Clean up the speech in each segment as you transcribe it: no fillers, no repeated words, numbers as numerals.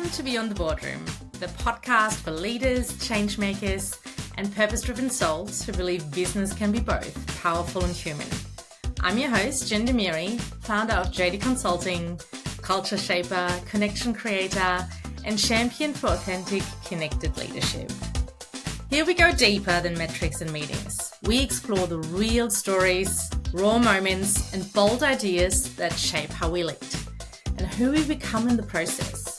Welcome to Beyond the Boardroom, the podcast for leaders, changemakers, and purpose-driven souls who believe business can be both powerful and human. I'm your host, Jen Demiri, founder of JD Consulting, culture shaper, connection creator, and champion for authentic, connected leadership. Here we go deeper than metrics and meetings. We explore the real stories, raw moments, and bold ideas that shape how we lead and who we become in the process.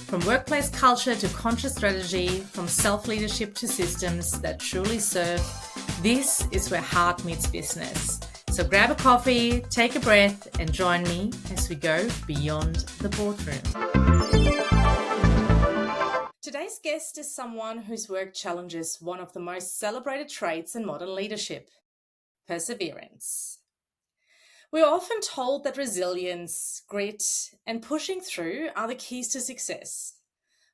From workplace culture to conscious strategy, from self-leadership to systems that truly serve, this is where heart meets business. So grab a coffee, take a breath, and join me as we go beyond the boardroom. Today's guest is someone whose work challenges one of the most celebrated traits in modern leadership: perseverance. We're often told that resilience, grit, and pushing through are the keys to success.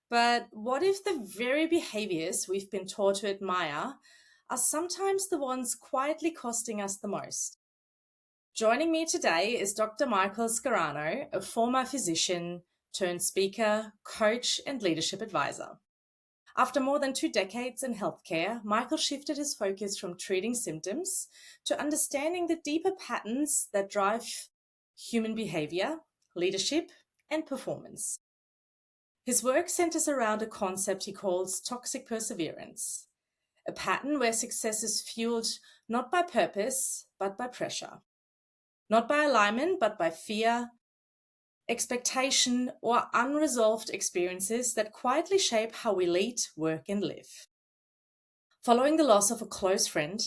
But what if the very behaviors we've been taught to admire are sometimes the ones quietly costing us the most? Joining me today is Dr. Michael Scarano, a former physician turned speaker, coach, and leadership advisor. After more than 2 decades in healthcare, Michael shifted his focus from treating symptoms to understanding the deeper patterns that drive human behavior, leadership, and performance. His work centers around a concept he calls toxic perseverance, a pattern where success is fueled not by purpose, but by pressure, not by alignment, but by fear, expectation, or unresolved experiences that quietly shape how we lead, work, and live. Following the loss of a close friend,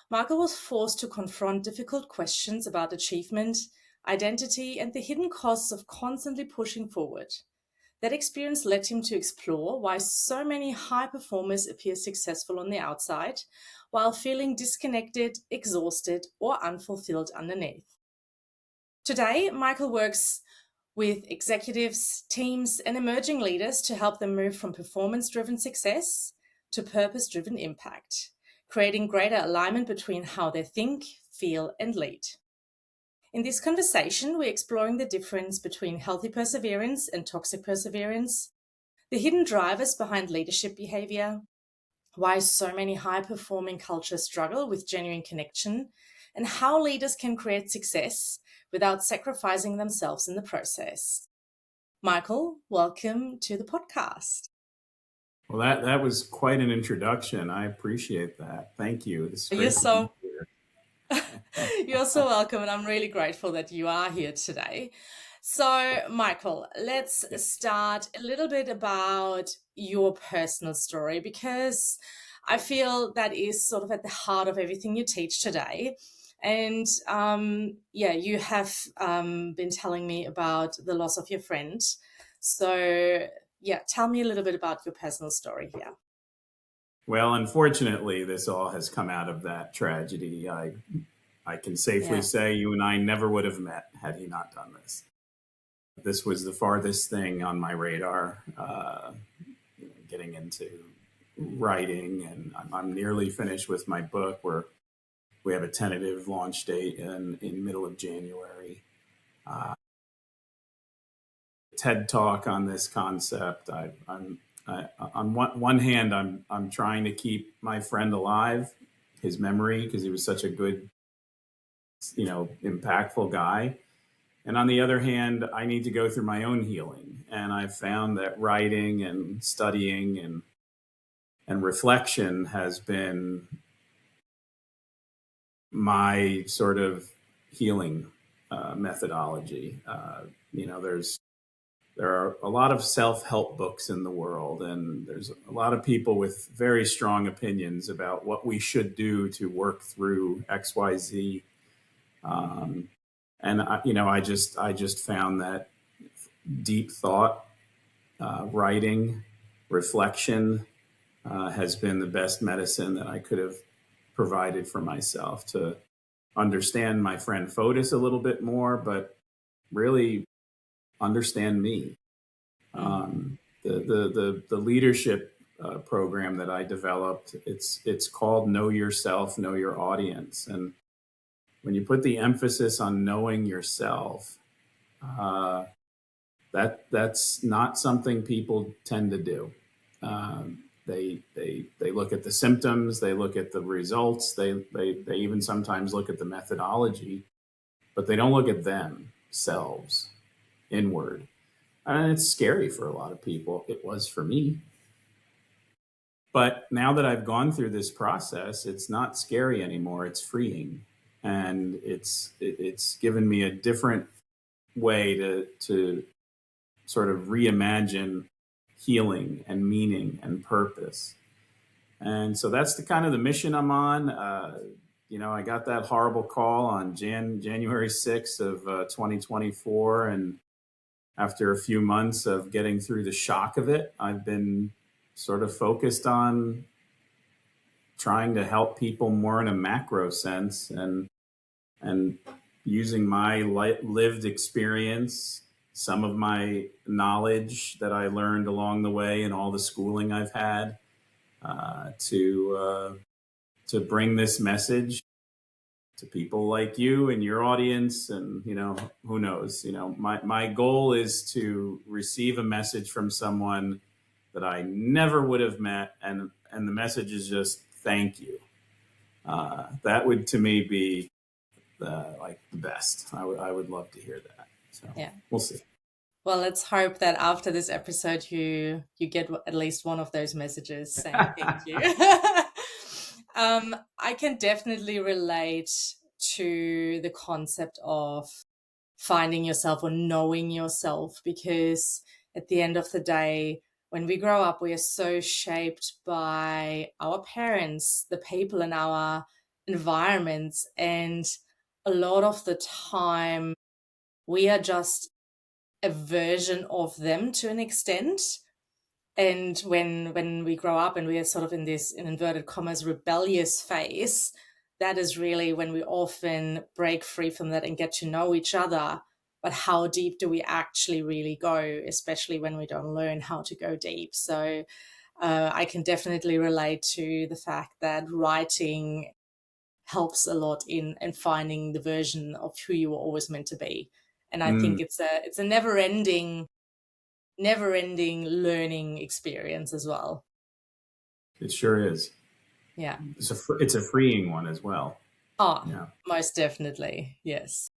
Michael was forced to confront difficult questions about achievement, identity, and the hidden costs of constantly pushing forward. That experience led him to explore why so many high performers appear successful on the outside, while feeling disconnected, exhausted, or unfulfilled underneath. Today, Michael works with executives, teams, and emerging leaders to help them move from performance-driven success to purpose-driven impact, creating greater alignment between how they think, feel, and lead. In this conversation, we're exploring the difference between healthy perseverance and toxic perseverance, the hidden drivers behind leadership behavior, why so many high-performing cultures struggle with genuine connection, and how leaders can create success without sacrificing themselves in the process. Michael, welcome to the podcast. Well, that was quite an introduction. I appreciate that. Thank you. You're so welcome, and I'm really grateful that you are here today. So, Michael, let's start a little bit about your personal story, because I feel that is sort of at the heart of everything you teach today. And you have been telling me about the loss of your friend. So tell me a little bit about your personal story here. Well, unfortunately, this all has come out of that tragedy. I can safely say you and I never would have met had he not done this. This was the farthest thing on my radar, getting into writing, and I'm nearly finished with my book. We have a tentative launch date in middle of January. TED Talk on this concept. On one hand, I'm trying to keep my friend alive, his memory, because he was such a good, impactful guy. And on the other hand, I need to go through my own healing. And I found that writing and studying and reflection has been my sort of healing methodology. There are a lot of self-help books in the world, and there's a lot of people with very strong opinions about what we should do to work through XYZ. I just found that deep thought, writing, reflection has been the best medicine that I could have provided for myself to understand my friend Fotis a little bit more, but really understand me. The leadership program that I developed, it's called Know Yourself, Know Your Audience. And when you put the emphasis on knowing yourself, that's not something people tend to do. They look at the symptoms, they look at the results, they even sometimes look at the methodology, but they don't look at themselves inward. And it's scary for a lot of people. It was for me. But now that I've gone through this process, it's not scary anymore. It's freeing, and it's given me a different way to sort of reimagine healing and meaning and purpose. And so that's the kind of the mission I'm on. I got that horrible call on January 6th of 2024, and after a few months of getting through the shock of it, I've been sort of focused on trying to help people more in a macro sense, and using my lived experience, some of my knowledge that I learned along the way and all the schooling I've had, to bring this message to people like you and your audience. And who knows, my goal is to receive a message from someone that I never would have met, and the message is just thank you. That would, to me, be like the best. I would love to hear that. So Yeah. We'll see. Well, let's hope that after this episode, you get at least one of those messages saying thank you. I can definitely relate to the concept of finding yourself or knowing yourself, because at the end of the day, when we grow up, we are so shaped by our parents, the people in our environments, and a lot of the time we are just a version of them to an extent. And when we grow up and we are sort of in this, in inverted commas, rebellious phase, that is really when we often break free from that and get to know each other. But how deep do we actually really go, especially when we don't learn how to go deep? So I can definitely relate to the fact that writing helps a lot in finding the version of who you were always meant to be. And I think it's a never-ending learning experience as well. It sure is. Yeah. It's a freeing one as well. Oh, yeah. Most definitely. Yes.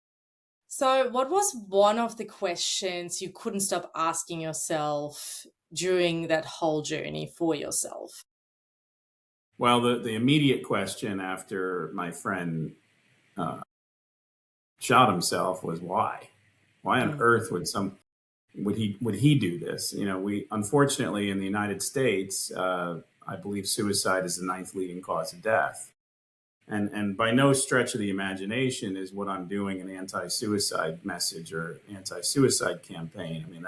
So what was one of the questions you couldn't stop asking yourself during that whole journey for yourself? Well, the immediate question after my friend shot himself was why? Why on earth would he do this? We unfortunately in the United States, I believe suicide is the 9th leading cause of death. And by no stretch of the imagination is what I'm doing an anti-suicide message or anti-suicide campaign. I mean,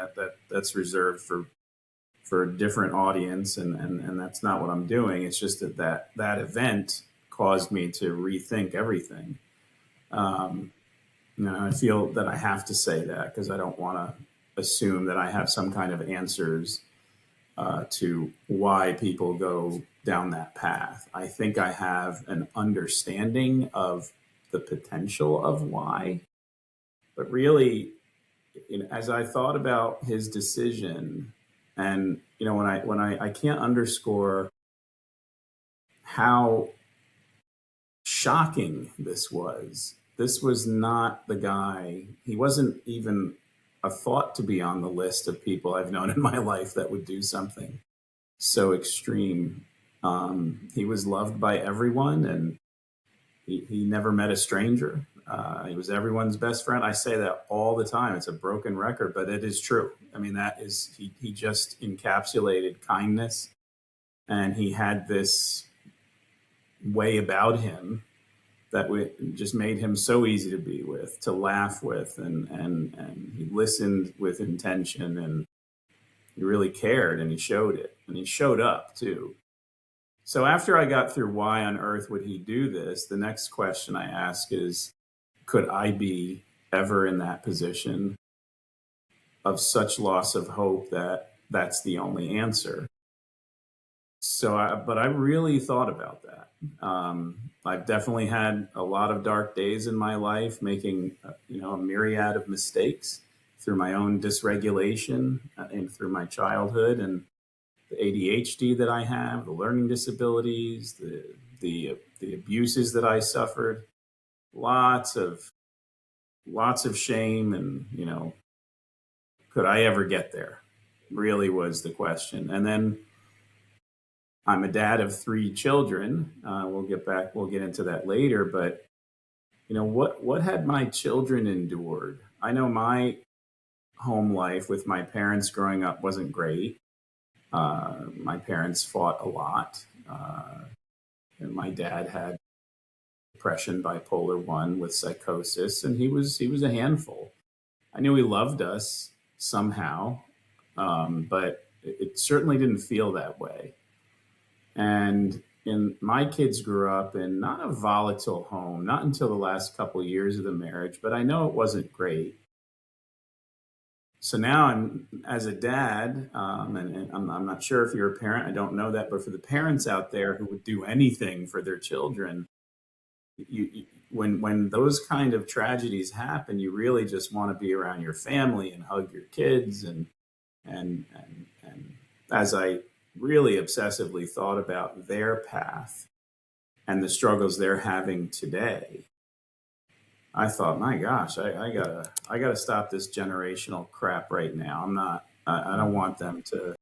that's reserved for a different audience, and that's not what I'm doing. It's just that event caused me to rethink everything. I feel that I have to say that because I don't want to assume that I have some kind of answers to why people go down that path. I think I have an understanding of the potential of why, but really, as I thought about his decision, and when I can't underscore how shocking this was. This was not the guy. He wasn't even a thought to be on the list of people I've known in my life that would do something so extreme. He was loved by everyone, and he never met a stranger. He was everyone's best friend. I say that all the time. It's a broken record, but it is true. I mean, he just encapsulated kindness, and he had this way about him that just made him so easy to be with, to laugh with, and he listened with intention, and he really cared, and he showed it, and he showed up too. So after I got through why on earth would he do this, the next question I ask is, could I be ever in that position of such loss of hope that that's the only answer? But I really thought about that. I've definitely had a lot of dark days in my life, making a myriad of mistakes, through my own dysregulation and through my childhood and the ADHD that I have, the learning disabilities, the abuses that I suffered, lots of shame, and could I ever get there? Really was the question. And then I'm a dad of 3 children. We'll get into that later. But what had my children endured? I know my home life with my parents growing up wasn't great. My parents fought a lot, and my dad had depression, bipolar 1 with psychosis, and he was a handful. I knew he loved us somehow, but it certainly didn't feel that way. And my kids grew up in not a volatile home, not until the last couple of years of the marriage, but I know it wasn't great. So now as a dad, and I'm not sure if you're a parent, I don't know that, but for the parents out there who would do anything for their children, when those kind of tragedies happen, you really just want to be around your family and hug your kids. And as I really obsessively thought about their path and the struggles they're having today, I thought, my gosh, I gotta stop this generational crap right now. I don't want them to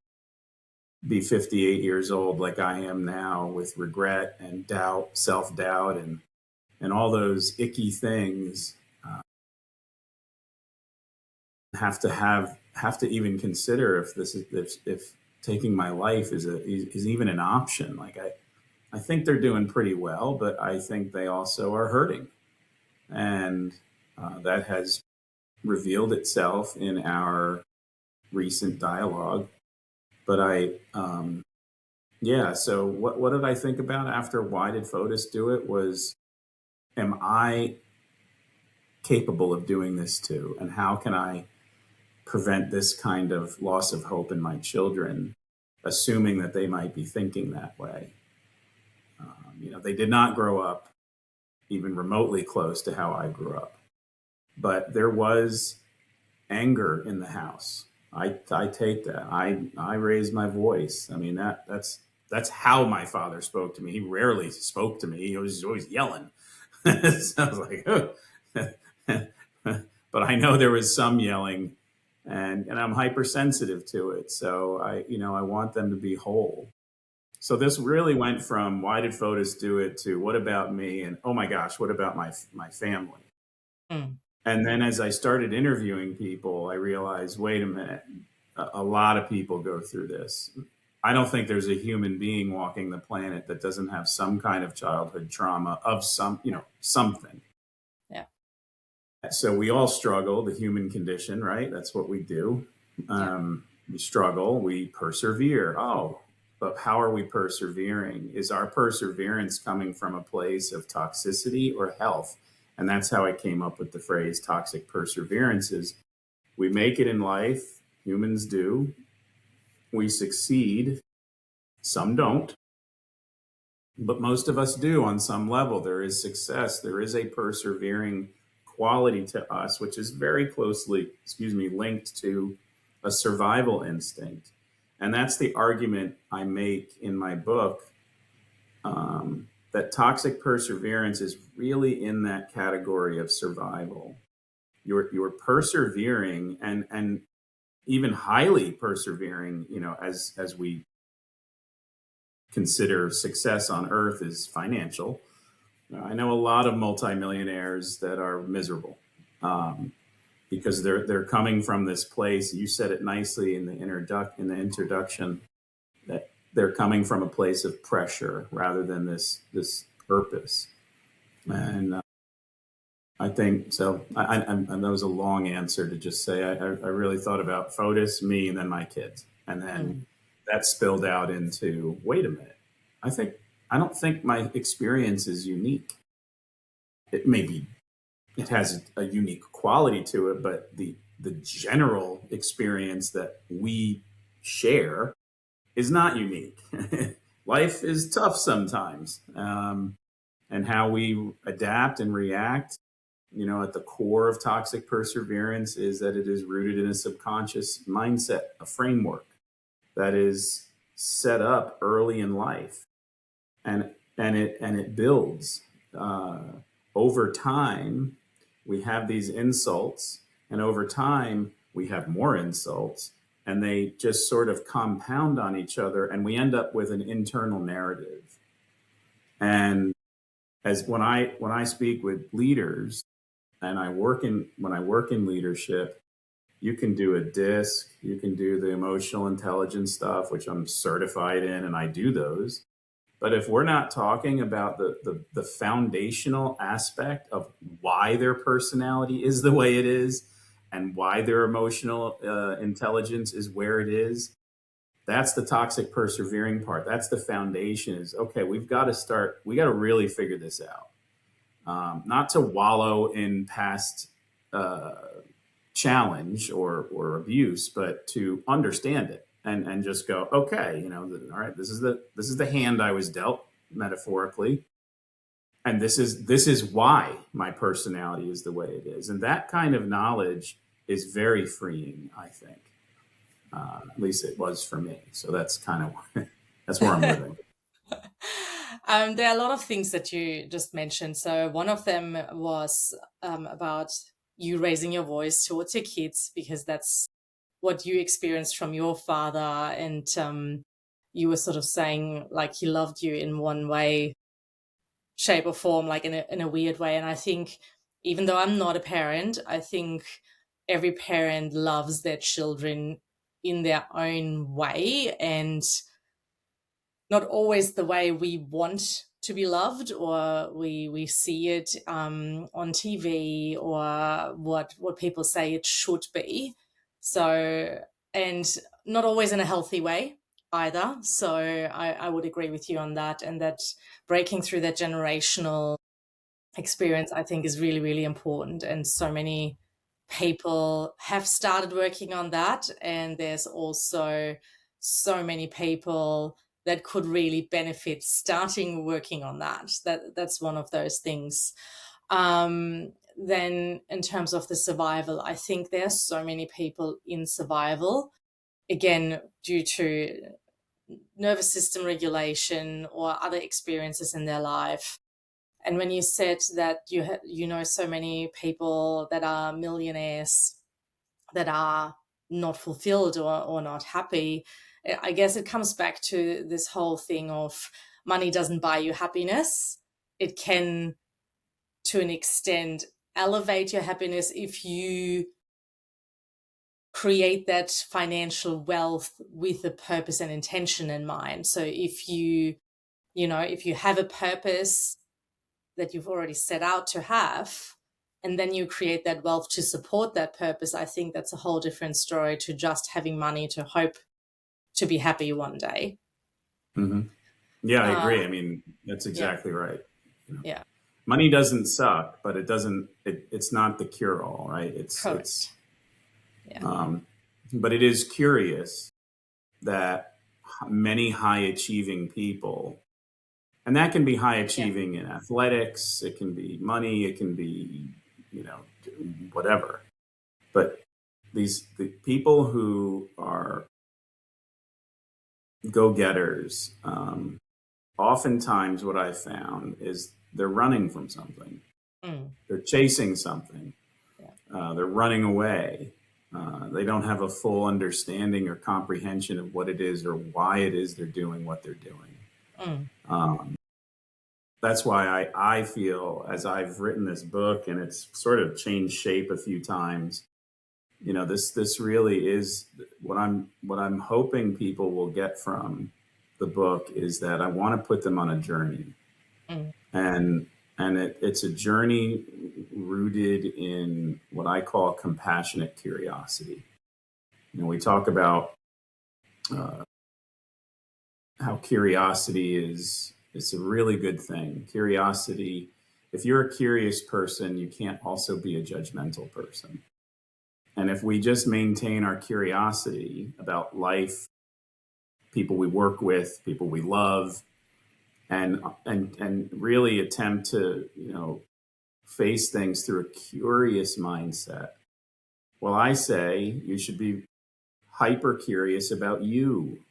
be 58 years old like I am now, with regret and doubt, self-doubt, and all those icky things. Have to even consider if if taking my life is even an option. Like I think they're doing pretty well, but I think they also are hurting, and that has revealed itself in our recent dialogue. But yeah. So what did I think about after Why Did Fotis Do It? Was, am I capable of doing this too? And how can I prevent this kind of loss of hope in my children, assuming that they might be thinking that way? They did not grow up even remotely close to how I grew up, but there was anger in the house. I take that. I raised my voice. I mean, that's how my father spoke to me. He rarely spoke to me. He was always yelling. So I was like, oh. But I know there was some yelling, and I'm hypersensitive to it. So I want them to be whole. So this really went from why did Fotis do it to what about me, and oh my gosh, what about my family? Mm. And then as I started interviewing people, I realized, wait a minute, a lot of people go through this. I don't think there's a human being walking the planet that doesn't have some kind of childhood trauma of something. Yeah. So we all struggle, the human condition, right? That's what we do. We struggle, we persevere. Oh, but how are we persevering? Is our perseverance coming from a place of toxicity or health? And that's how I came up with the phrase toxic perseverance. Is we make it in life, humans do. We succeed. Some don't. But most of us do on some level. There is success. There is a persevering quality to us, which is very closely, linked to a survival instinct. And that's the argument I make in my book, that toxic perseverance is really in that category of survival. You're persevering and even highly persevering, as we consider success on earth is financial. I know a lot of multimillionaires that are miserable, because they're coming from this place. You said it nicely in the introduction, that they're coming from a place of pressure rather than this purpose. And I think so. And that was a long answer to just say I really thought about Fotis, me, and then my kids, and then that spilled out into, wait a minute. I don't think my experience is unique. It has a unique quality to it, but the general experience that we share is not unique. Life is tough sometimes, and how we adapt and react at the core of toxic perseverance is that it is rooted in a subconscious mindset, a framework that is set up early in life, and it builds over time. We have these insults, and over time we have more insults, and they just sort of compound on each other, and we end up with an internal narrative. And as when I speak with leaders, and when I work in leadership, you can do a disc, you can do the emotional intelligence stuff, which I'm certified in, and I do those. But if we're not talking about the foundational aspect of why their personality is the way it is and why their emotional intelligence is where it is, that's the toxic persevering part. That's the foundation. Is okay. We got to really figure this out. Not to wallow in past challenge or abuse, but to understand it and just go, okay, all right, this is the hand I was dealt, metaphorically, and this is why my personality is the way it is, and that kind of knowledge is very freeing, I think. At least it was for me. So that's kind of that's where I'm living. There are a lot of things that you just mentioned. So one of them was about you raising your voice towards your kids, because that's what you experienced from your father. And you were sort of saying like he loved you in one way, shape or form, like in a weird way. And I think even though I'm not a parent, I think every parent loves their children in their own way, and not always the way we want to be loved, or we see it on TV, or what people say it should be. So, and not always in a healthy way either. So I would agree with you on that. And that breaking through that generational experience, I think, is really, really important. And so many people have started working on that. And there's also so many people that could really benefit starting working on that. That's one of those things. Then in terms of the survival, I think there are so many people in survival, again, due to nervous system regulation or other experiences in their life. And when you said that you know so many people that are millionaires that are not fulfilled or not happy, I guess it comes back to this whole thing of money doesn't buy you happiness. It can, to an extent, elevate your happiness if you create that financial wealth with a purpose and intention in mind. So if you have a purpose that you've already set out to have, and then you create that wealth to support that purpose, I think that's a whole different story to just having money to hope to be happy one day. Mm-hmm. Yeah, I agree. I mean, that's exactly right. Yeah. Money doesn't suck, but it's not the cure all, right? Correct. But it is curious that many high achieving people, and that can be high achieving in athletics, it can be money, it can be, whatever. But the people who are go-getters, oftentimes what I've found is they're running from something. They're chasing something. They're running away. They don't have a full understanding or comprehension of what it is or why it is they're doing what they're doing. That's why I feel, as I've written this book and it's sort of changed shape a few times, this really is what I'm hoping people will get from the book, is that I want to put them on a journey. And it's a journey rooted in what I call compassionate curiosity. We talk about how curiosity it's a really good thing. Curiosity, if you're a curious person, you can't also be a judgmental person. And if we just maintain our curiosity about life, people we work with, people we love, and really attempt to, face things through a curious mindset. Well, I say you should be hyper curious about you.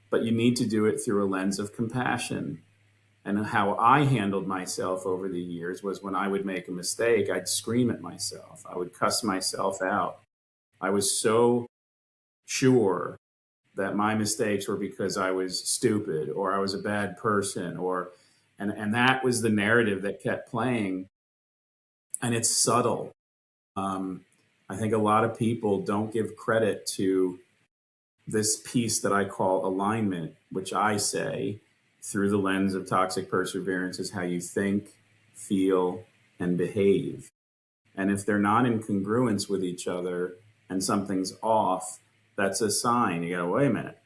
But you need to do it through a lens of compassion. And how I handled myself over the years was when I would make a mistake, I'd scream at myself. I would cuss myself out. I was so sure that my mistakes were because I was stupid or I was a bad person and that was the narrative that kept playing. And it's subtle. I think a lot of people don't give credit to this piece that I call alignment, which I say through the lens of toxic perseverance is how you think, feel, and behave. And if they're not in congruence with each other and something's off, that's a sign. You go, wait a minute.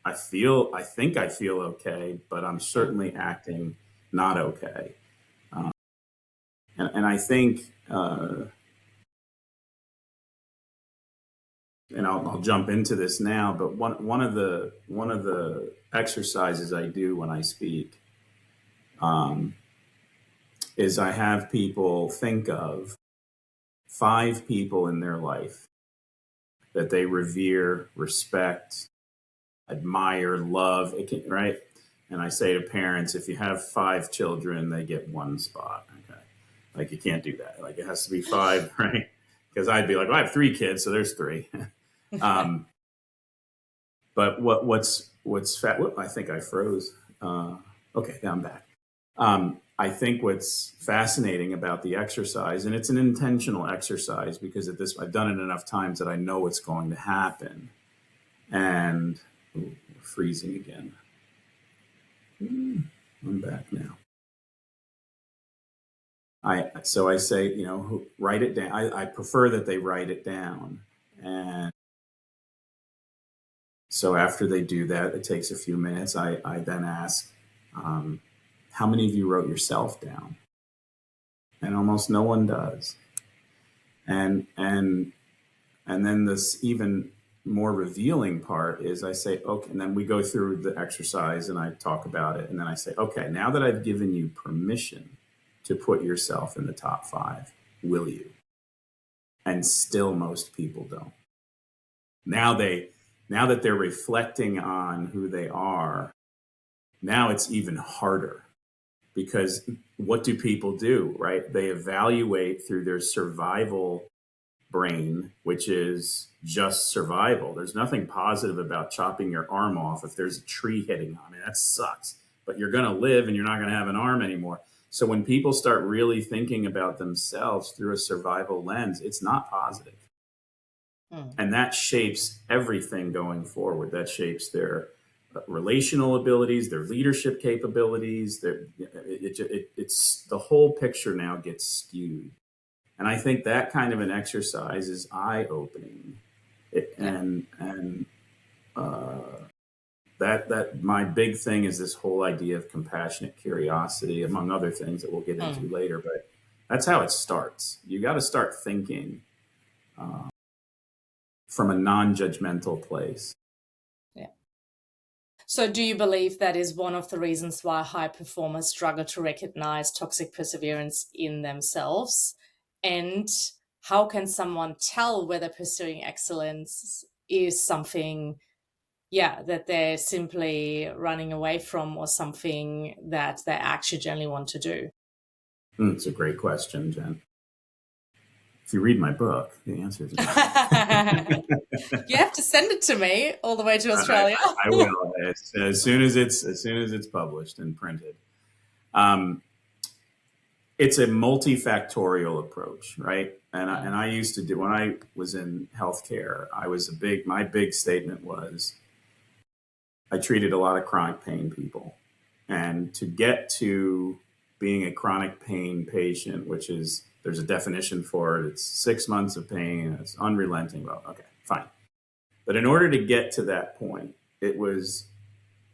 I think I feel okay, but I'm certainly acting not okay. And I think, and I'll jump into this now, but one of the exercises I do when I speak is I have people think of 5 people in their life that they revere, respect, admire, love, right? And I say to parents, if you have 5 children, they get 1 spot. Okay, like you can't do that. Like it has to be 5, right? Because I'd be like, well, I have 3 kids, so there's 3. But what's I think I froze. Okay, now I'm back. I think what's fascinating about the exercise, and it's an intentional exercise because I've done it enough times that I know what's going to happen. And we're freezing again. I'm back now. So I say, write it down. I prefer that they write it down. And so after they do that, it takes a few minutes. I then ask, how many of you wrote yourself down? And almost no one does. And then this even more revealing part is I say, okay, and then we go through the exercise and I talk about it. And then I say, okay, now that I've given you permission to put yourself in the top 5, will you? And still most people don't. Now that they're reflecting on who they are, now it's even harder. Because what do people do, right? They evaluate through their survival brain, which is just survival. There's nothing positive about chopping your arm off if there's a tree hitting on it. That sucks. But you're going to live and you're not going to have an arm anymore. So when people start really thinking about themselves through a survival lens, it's not positive. And that shapes everything going forward. That shapes their relational abilities, their leadership capabilities. It's the whole picture now gets skewed. And I think that kind of an exercise is eye-opening. That my big thing is this whole idea of compassionate curiosity, among other things that we'll get into later. But that's how it starts. You got to start thinking from a non-judgmental place. Yeah. So do you believe that is one of the reasons why high performers struggle to recognize toxic perseverance in themselves? And how can someone tell whether pursuing excellence is something, that they're simply running away from or something that they actually generally want to do? It's a great question, Jen. If you read my book, the answer is you have to send it to me all the way to Australia. I will as soon as it's published and printed. It's a multifactorial approach, right? And I used to do, when I was in healthcare, my big statement was I treated a lot of chronic pain people, and to get to being a chronic pain patient, which is, there's a definition for it. It's 6 months of pain. It's unrelenting. Well, okay, fine. But in order to get to that point, there's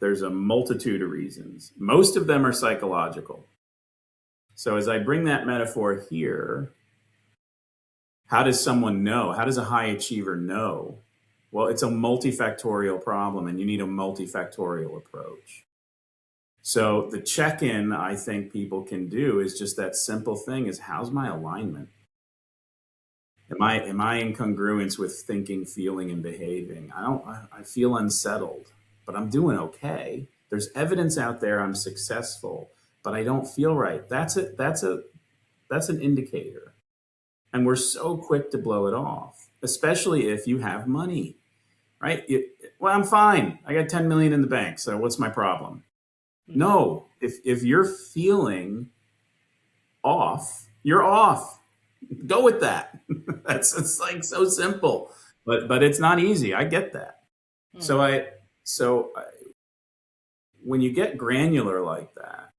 a multitude of reasons. Most of them are psychological. So as I bring that metaphor here, how does someone know? How does a high achiever know? Well, it's a multifactorial problem, and you need a multifactorial approach. So the check-in I think people can do is just that simple thing is, how's my alignment? Am I in congruence with thinking, feeling, and behaving? I feel unsettled, but I'm doing okay. There's evidence out there I'm successful, but I don't feel right. That's an indicator. And we're so quick to blow it off, especially if you have money, right? Well, I'm fine. I got 10 million in the bank, so what's my problem? No, if you're feeling off, you're off. Go with that. It's like so simple, but it's not easy. I get that. So when you get granular like that,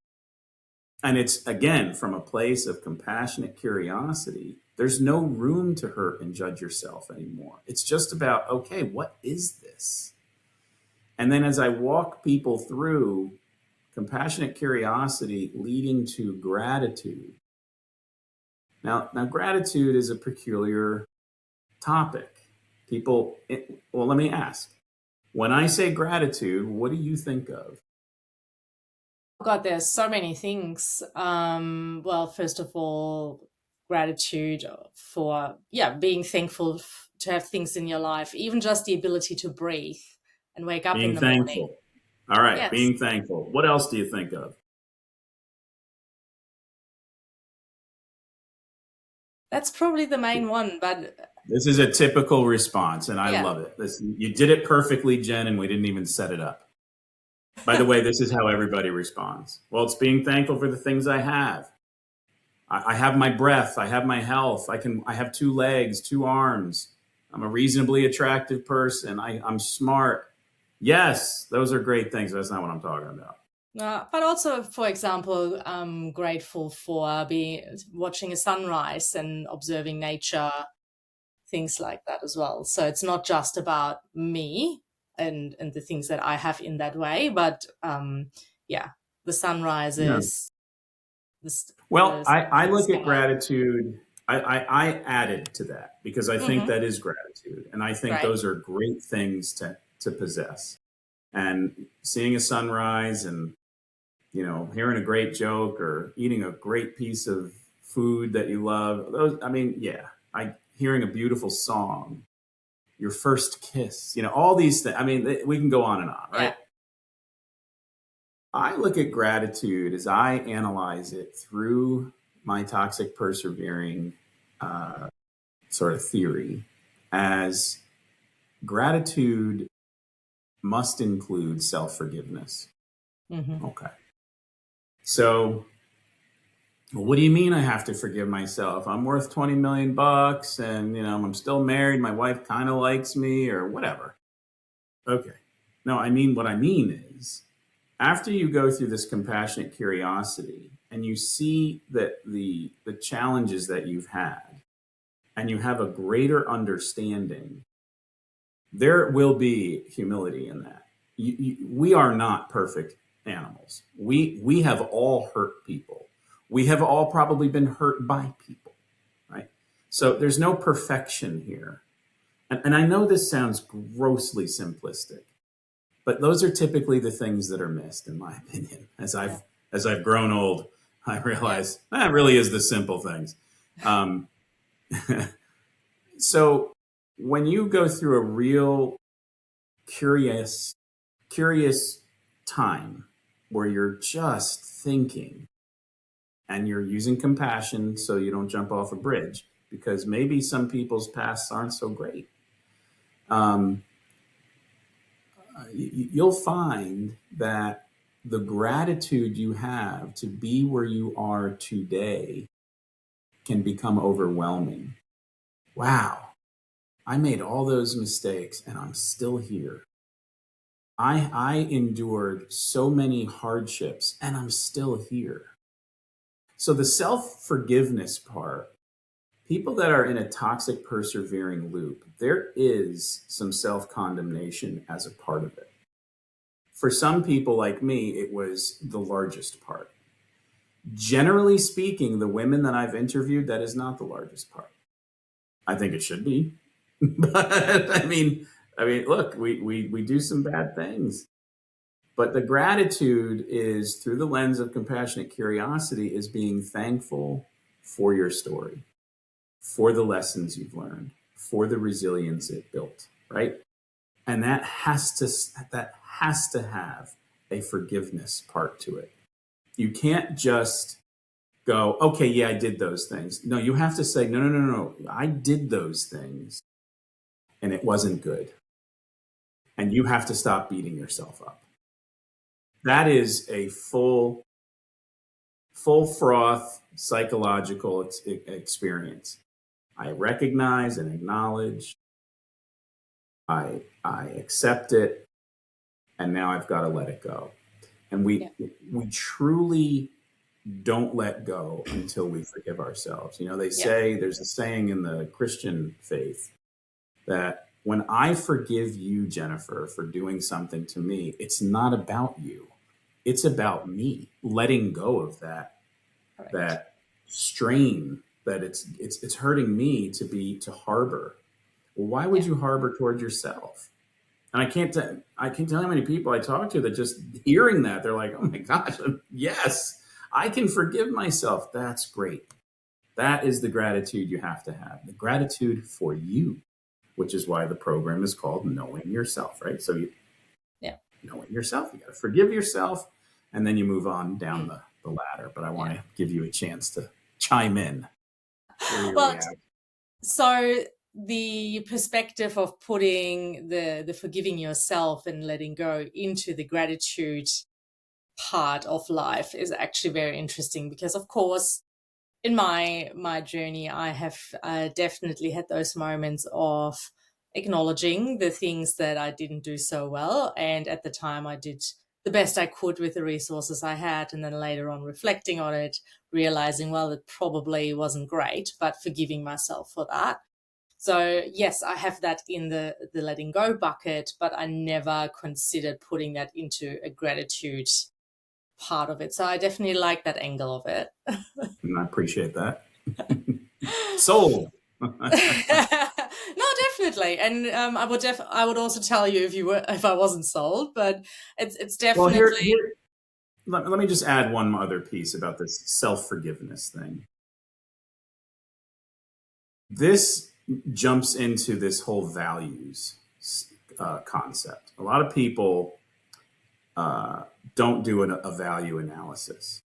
and it's again from a place of compassionate curiosity, there's no room to hurt and judge yourself anymore. It's just about, okay, what is this? And then as I walk people through compassionate curiosity leading to gratitude. Now gratitude is a peculiar topic. Well, let me ask. When I say gratitude, what do you think of? God, there's so many things. Well, first of all, gratitude for being thankful to have things in your life, even just the ability to breathe and wake up in Being the morning. thankful. All right, Yes, being thankful. What else do you think of? that's probably the main one. But This is a typical response, and I yeah, love it. You did it perfectly, Jen, and we didn't even set it up. By the way, this is how everybody responds. Well, it's being thankful for the things I have. I have my breath. I have my health. I have 2 legs, 2 arms. I'm a reasonably attractive person. I'm smart. Yes, those are great things. That's not what I'm talking about. but also, for example, I'm grateful for watching a sunrise and observing nature, things like that as well. So it's not just about me and the things that I have in that way, but the Yeah. sunrises. Well, I The look at sky. gratitude. I added to that because I think Mm-hmm. that is gratitude, and I think Right. those are great things to possess. And seeing a sunrise, and hearing a great joke, or eating a great piece of food that you love. Those, I mean, yeah, I hearing a beautiful song, your first kiss, all these things. I mean, we can go on and on, Yeah. right? I look at gratitude as I analyze it through my toxic persevering uh, sort of theory, as gratitude must include self forgiveness. Mm-hmm. Okay. So, what do you mean I have to forgive myself? I'm worth 20 million bucks, and I'm still married. My wife kind of likes me, or whatever. Okay. No, I mean, what I mean is, after you go through this compassionate curiosity and you see that the challenges that you've had, and you have a greater understanding, there will be humility in that. We are not perfect animals. We have all hurt people. We have all probably been hurt by people, right? So there's no perfection here. And I know this sounds grossly simplistic, but those are typically the things that are missed, in my opinion. Yeah. As I've grown old, I Yeah. realize that really is the simple things. Um, so when you go through a real curious curious time where you're just thinking, and you're using compassion so you don't jump off a bridge, because maybe some people's pasts aren't so great. Um, you'll find that the gratitude you have to be where you are today can become overwhelming. Wow, I made all those mistakes and I'm still here. I endured so many hardships and I'm still here. So the self forgiveness part, people that are in a toxic persevering loop, there is some self condemnation as a part of it. For some people like me, it was the largest part. Generally speaking, the women that I've interviewed, that is not the largest part. I think it should be. But look, we do some bad things. But the gratitude is through the lens of compassionate curiosity, is being thankful for your story, for the lessons you've learned, for the resilience it built, right? And that has to have a forgiveness part to it. You can't just go, okay, yeah, I did those things. No, you have to say, no, no, no, no, I did those things and it wasn't good. And you have to stop beating yourself up. That is a full froth psychological experience. I recognize and acknowledge. I accept it, and now I've got to let it go. And Yeah. we truly don't let go until we forgive ourselves. You know, they Yeah. say, there's a saying in the Christian faith that when I forgive you, Jennifer, for doing something to me, it's not about you. It's about me letting go of that Correct. that strain that it's hurting me to harbor. Well, why would Yeah. you harbor toward yourself? And I can't tell how many people I talk to that just hearing that, they're like, oh my gosh, yes, I can forgive myself. That's great. That is the gratitude you have to have. The gratitude for you, which is why the program is called Knowing Yourself, right? So you Yeah. knowing yourself, you got to forgive yourself, and then you move on down the ladder. But I want to give you a chance to chime in. Well, so the perspective of putting the forgiving yourself and letting go into the gratitude part of life is actually very interesting, because of course in my journey I have definitely had those moments of acknowledging the things that I didn't do so well, and at the time I did the best I could with the resources I had, and then later on reflecting on it, realizing, well, it probably wasn't great, but forgiving myself for that. So yes, I have that in the letting go bucket, but I never considered putting that into a gratitude part of it. So I definitely like that angle of it. And I appreciate that. Sold. No, definitely, and I would also tell you if I wasn't sold, but it's Well, definitely let me just add one other piece about this self forgiveness thing. This jumps into this whole values concept. A lot of people don't do a value analysis.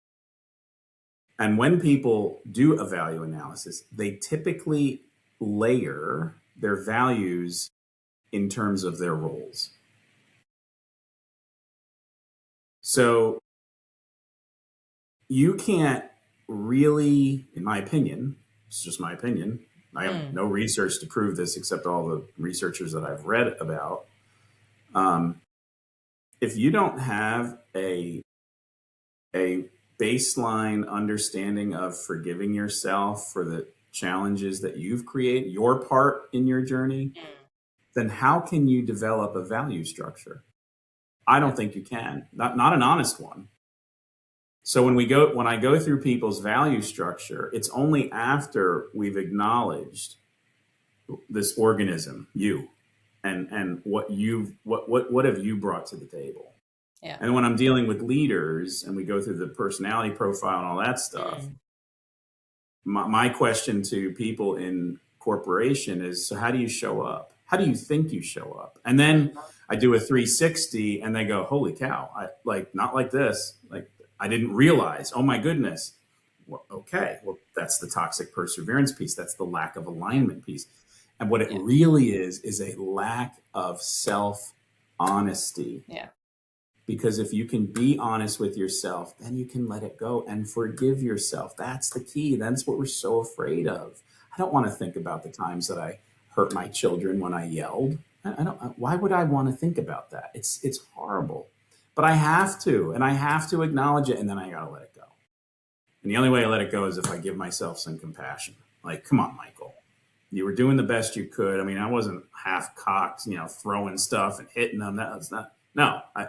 And when people do a value analysis, they typically layer their values in terms of their roles. So you can't really, in my opinion, it's just my opinion, I have no research to prove this except all the researchers that I've read about. If you don't have a baseline understanding of forgiving yourself for the challenges that you've created, your part in your journey, then how can you develop a value structure? I don't think you can. Not an honest one. So when I go through people's value structure, it's only after we've acknowledged this organism, you, and what have you brought to the table. yeah. And when I'm dealing with leaders and we go through the personality profile and all that stuff, my question to people in corporation is, so how do you show up? How do you think you show up? And then I do a 360 and they go, holy cow, not like this. Like, I didn't realize, oh my goodness. Well, okay, well, that's the toxic perseverance piece. That's the lack of alignment piece. And what it really is a lack of self-honesty. Yeah. Because if you can be honest with yourself, then you can let it go and forgive yourself. That's the key. That's what we're so afraid of. I don't want to think about the times that I hurt my children when I yelled. I don't. Why would I want to think about that? It's horrible. But I have to, and I have to acknowledge it, and then I gotta let it go. And the only way I let it go is if I give myself some compassion. Like, come on, Michael. You were doing the best you could. I mean, I wasn't half cocked, throwing stuff and hitting them. That was not. No, I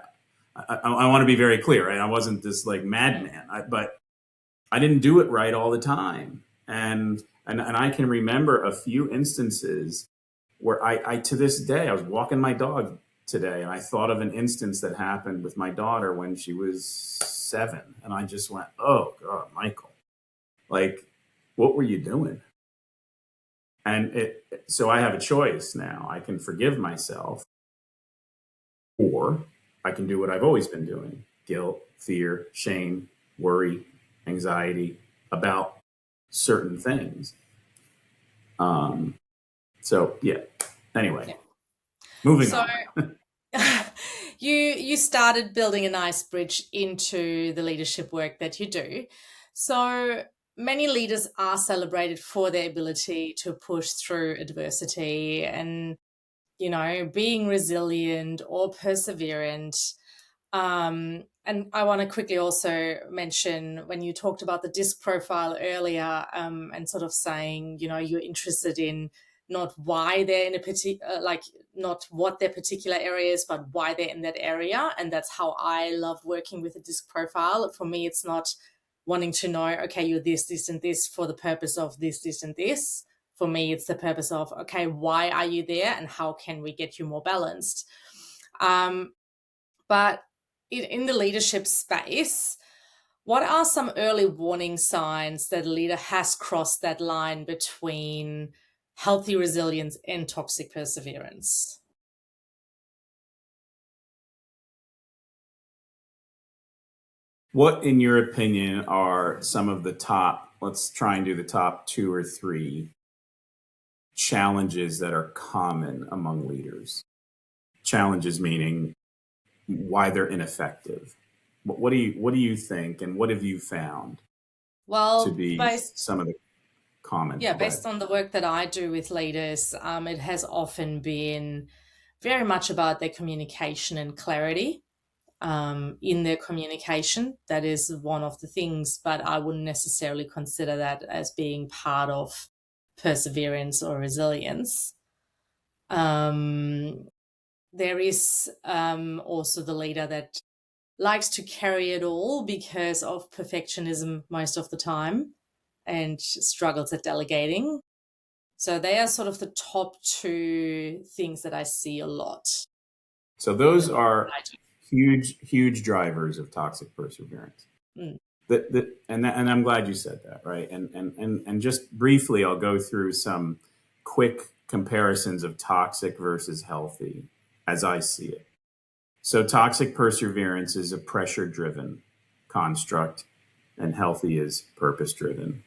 want to be very clear. Right? I wasn't this like madman, but I didn't do it right all the time. And I can remember a few instances where I to this day, I was walking my dog today, and I thought of an instance that happened with my daughter when she was 7, and I just went, "Oh God, Michael, like, what were you doing?" And so I have a choice now. I can forgive myself, or I can do what I've always been doing: guilt, fear, shame, worry, anxiety about certain things. So yeah. Anyway, Yeah. moving So on. you started building a nice bridge into the leadership work that you do. So many leaders are celebrated for their ability to push through adversity and, being resilient or perseverant. And I want to quickly also mention when you talked about the disc profile earlier, and sort of saying, you're interested in not why they're in a particular, like not what their particular area is, but why they're in that area. And that's how I love working with a disc profile. For me, it's not wanting to know, okay, you're this, and this for the purpose of this, and this. For me, it's the purpose of, okay, why are you there and how can we get you more balanced? But in the leadership space, what are some early warning signs that a leader has crossed that line between healthy resilience and toxic perseverance? What, in your opinion, are some of the top, let's try and do the top 2 or 3 challenges that are common among leaders? Challenges meaning why they're ineffective. What do you think, and what have you found to Well, be some of the common? Go ahead. based on the work that I do with leaders, it has often been very much about their communication and clarity. In their communication, that is one of the things, but I wouldn't necessarily consider that as being part of perseverance or resilience. There is also the leader that likes to carry it all because of perfectionism most of the time and struggles at delegating. So they are sort of the top 2 things that I see a lot. So those are huge drivers of toxic perseverance. Mm. And I'm glad you said that, right? And just briefly, I'll go through some quick comparisons of toxic versus healthy as I see it. So toxic perseverance is a pressure-driven construct, and healthy is purpose-driven.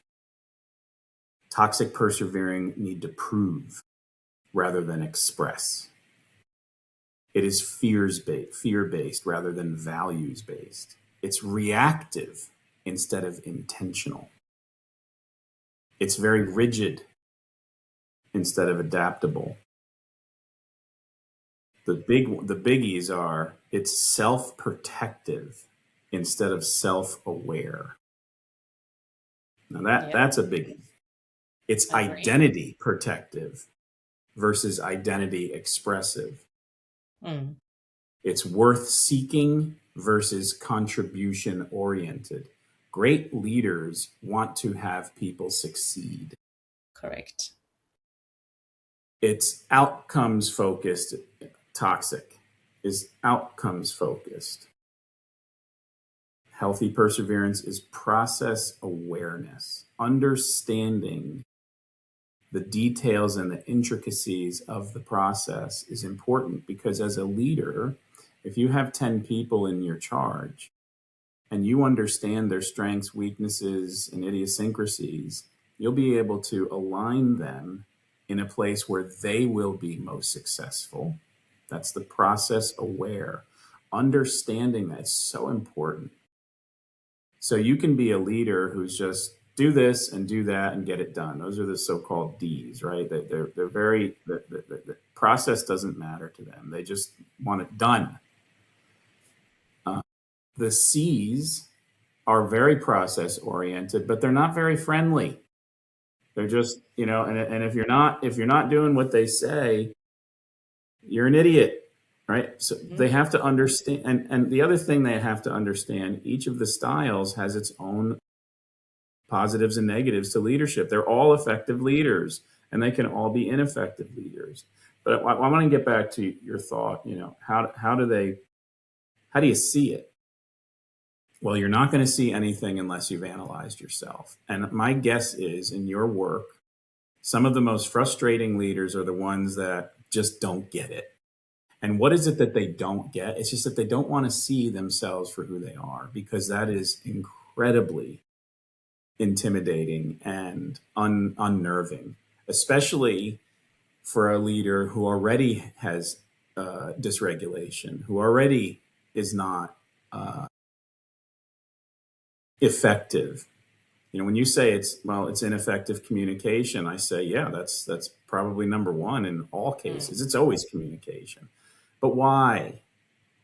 Toxic persevering need to prove rather than express. It is fear-based rather than values-based. It's reactive instead of intentional. It's very rigid instead of adaptable. The biggies are it's self-protective instead of self-aware. Now that's a biggie. It's identity protective versus identity expressive. Mm. It's worth seeking versus contribution oriented. Great leaders want to have people succeed. Correct. It's outcomes focused. Toxic is outcomes focused. Healthy perseverance is process awareness, understanding the details and the intricacies of the process is important, because as a leader, if you have 10 people in your charge and you understand their strengths, weaknesses, and idiosyncrasies, you'll be able to align them in a place where they will be most successful. That's the process aware. Understanding that's so important. So you can be a leader who's just do this and do that and get it done. Those are the so-called D's, right? They're very, the process doesn't matter to them. They just want it done. The C's are very process oriented, but they're not very friendly. They're just, and if you're not doing what they say, you're an idiot, right? So they have to understand. And the other thing they have to understand, each of the styles has its own positives and negatives to leadership. They're all effective leaders, and they can all be ineffective leaders. But I want to get back to your thought. How do you see it? Well, you're not going to see anything unless you've analyzed yourself. And my guess is, in your work, some of the most frustrating leaders are the ones that just don't get it. And what is it that they don't get? It's just that they don't want to see themselves for who they are, because that is incredibly intimidating and unnerving, especially for a leader who already has dysregulation, who already is not effective. When you say it's ineffective communication, I say, yeah, that's probably number one in all cases. It's always communication. But why?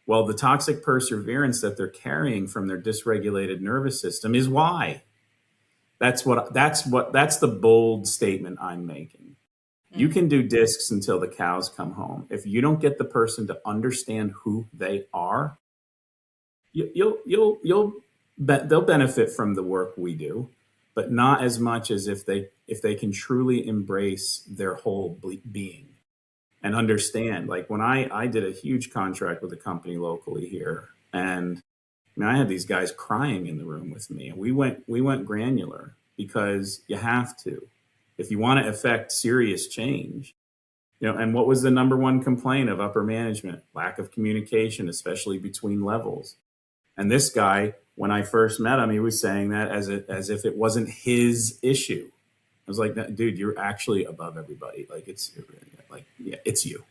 Well, the toxic perseverance that they're carrying from their dysregulated nervous system is why. That's the bold statement I'm making. You can do discs until the cows come home. If you don't get the person to understand who they are, they'll benefit from the work we do, but not as much as if they can truly embrace their whole being and understand. Like when I did a huge contract with a company locally here, and I had these guys crying in the room with me, and we went granular, because you have to if you want to affect serious change. And what was the number one complaint of upper management? Lack of communication, especially between levels. And this guy, when I first met him, he was saying that as if it wasn't his issue. I was like, dude, you're actually above everybody. Yeah, it's you.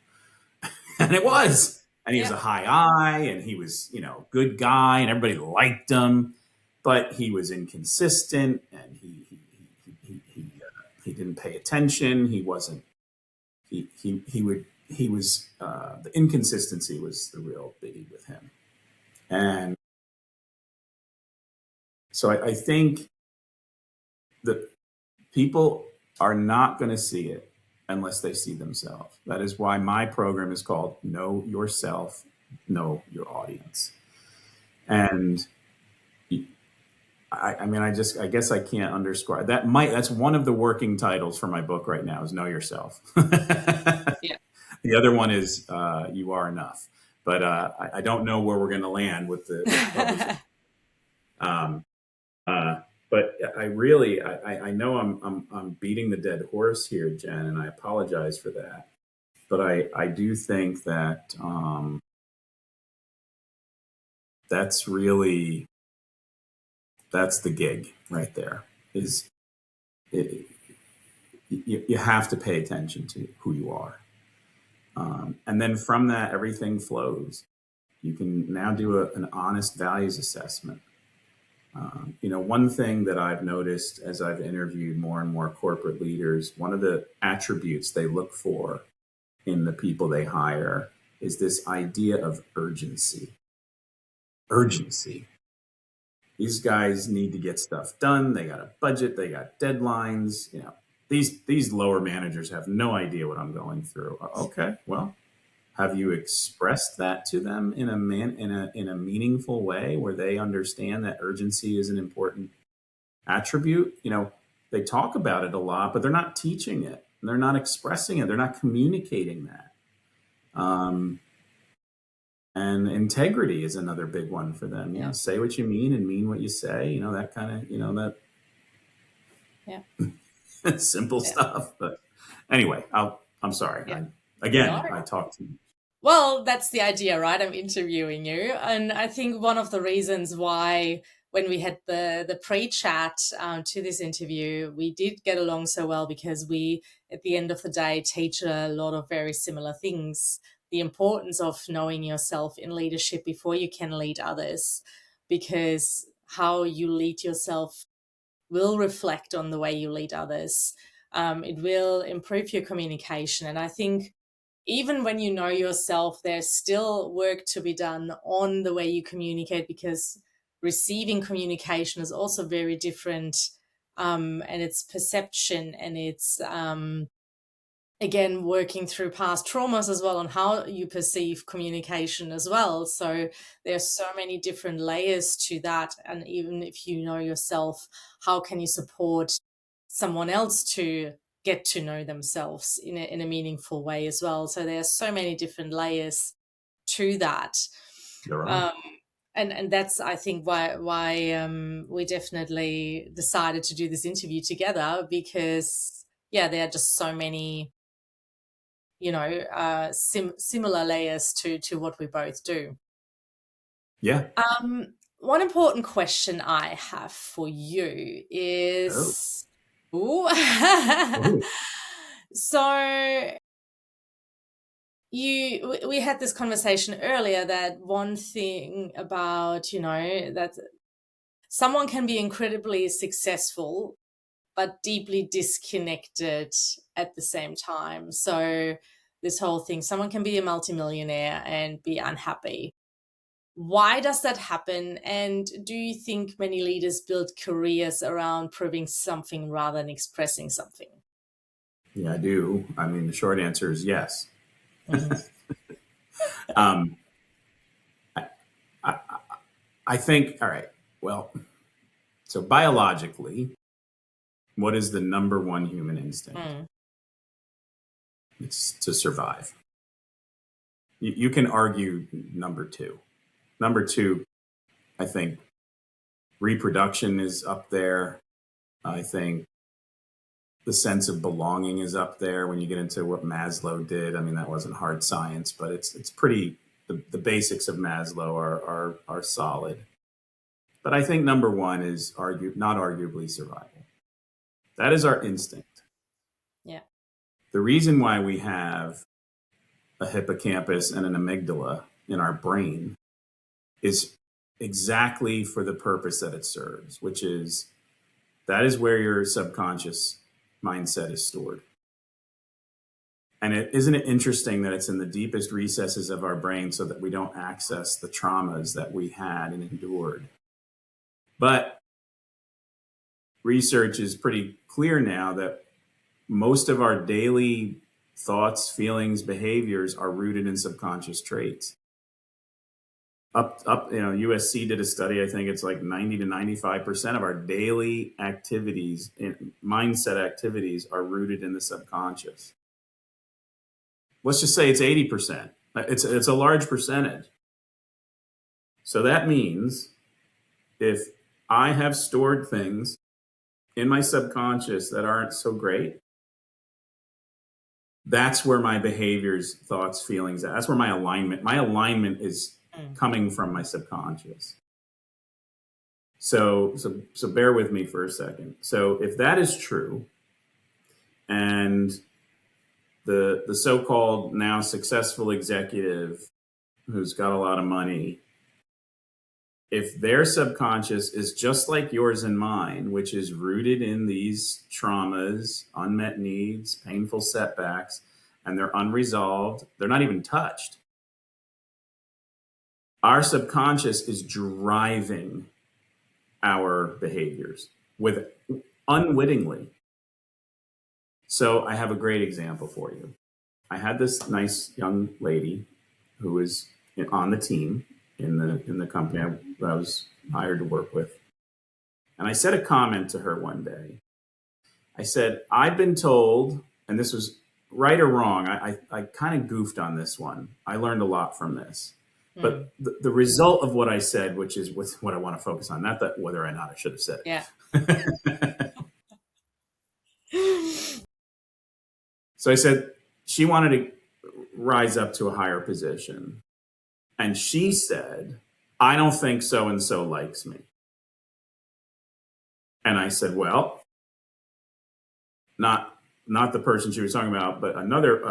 And it was. And he was a high I, and he was, good guy, and everybody liked him, but he was inconsistent, and he didn't pay attention. He wasn't. He was. The inconsistency was the real biggie with him, and so I think that people are not going to see it unless they see themselves. That is why my program is called Know Yourself, Know Your Audience. And I guess I can't underscore that. That's one of the working titles for my book right now, is Know Yourself. Yeah. The other one is You Are Enough. But I don't know where we're going to land with the publishing. But I know I'm beating the dead horse here, Jen, and I apologize for that. But I do think that that's the gig right there. You have to pay attention to who you are, and then from that everything flows. You can now do an honest values assessment. One thing that I've noticed as I've interviewed more and more corporate leaders, one of the attributes they look for in the people they hire is this idea of urgency. Urgency. These guys need to get stuff done. They got a budget. They got deadlines. These lower managers have no idea what I'm going through. Okay, well, have you expressed that to them in a meaningful way where they understand that urgency is an important attribute? They talk about it a lot, but they're not teaching it. They're not expressing it. They're not communicating that. And integrity is another big one for them. Say what you mean and mean what you say. That kind of that. Yeah. Simple stuff. But anyway, I'm sorry. Yeah. I talked to you. Well, that's the idea, right? I'm interviewing you. And I think one of the reasons why, when we had the pre-chat to this interview, we did get along so well, because we, at the end of the day, teach a lot of very similar things. The importance of knowing yourself in leadership before you can lead others, because how you lead yourself will reflect on the way you lead others. It will improve your communication. And I think even when you know yourself, there's still work to be done on the way you communicate, because receiving communication is also very different. And it's perception, and it's, again, working through past traumas as well on how you perceive communication as well. So there's so many different layers to that. And even if you know yourself, how can you support someone else to get to know themselves in a meaningful way as well. So there are so many different layers to that. There are. And that's, I think, why we definitely decided to do this interview together, because there are just so many, similar layers to what we both do. Yeah. One important question I have for you is, so we had this conversation earlier, that one thing about, that someone can be incredibly successful but deeply disconnected at the same time. So this whole thing, someone can be a multimillionaire and be unhappy. Why does that happen? And do you think many leaders build careers around proving something rather than expressing something? Yeah, I do. I mean, the short answer is yes. I think, all right, well, so biologically, what is the number one human instinct? It's to survive. You can argue number two. Number two, I think reproduction is up there. I think the sense of belonging is up there when you get into what Maslow did. I mean, that wasn't hard science, but it's pretty, the basics of Maslow are solid. But I think number one is not arguably survival. That is our instinct. Yeah. The reason why we have a hippocampus and an amygdala in our brain is exactly for the purpose that it serves, which is that is where your subconscious mindset is stored. And isn't it interesting that it's in the deepest recesses of our brain so that we don't access the traumas that we had and endured. But research is pretty clear now that most of our daily thoughts, feelings, behaviors are rooted in subconscious traits. USC did a study. I think it's like 90 to 95% of our daily activities, mindset activities, are rooted in the subconscious. Let's just say it's 80%. It's a large percentage. So that means if I have stored things in my subconscious that aren't so great, that's where my behaviors, thoughts, feelings, that's where my alignment is coming from my subconscious. So bear with me for a second. So if that is true, and the so-called now successful executive who's got a lot of money, if their subconscious is just like yours and mine, which is rooted in these traumas, unmet needs, painful setbacks, and they're unresolved, they're not even touched. Our subconscious is driving our behaviors unwittingly. So I have a great example for you. I had this nice young lady who was on the team in the company I was hired to work with. And I said a comment to her one day. I said, I've been told, and this was right or wrong, I kind of goofed on this one. I learned a lot from this. But the result of what I said, which is what I want to focus on, not that whether or not I should have said it. Yeah. So I said, she wanted to rise up to a higher position. And she said, I don't think so-and-so likes me. And I said, well, not the person she was talking about, but another,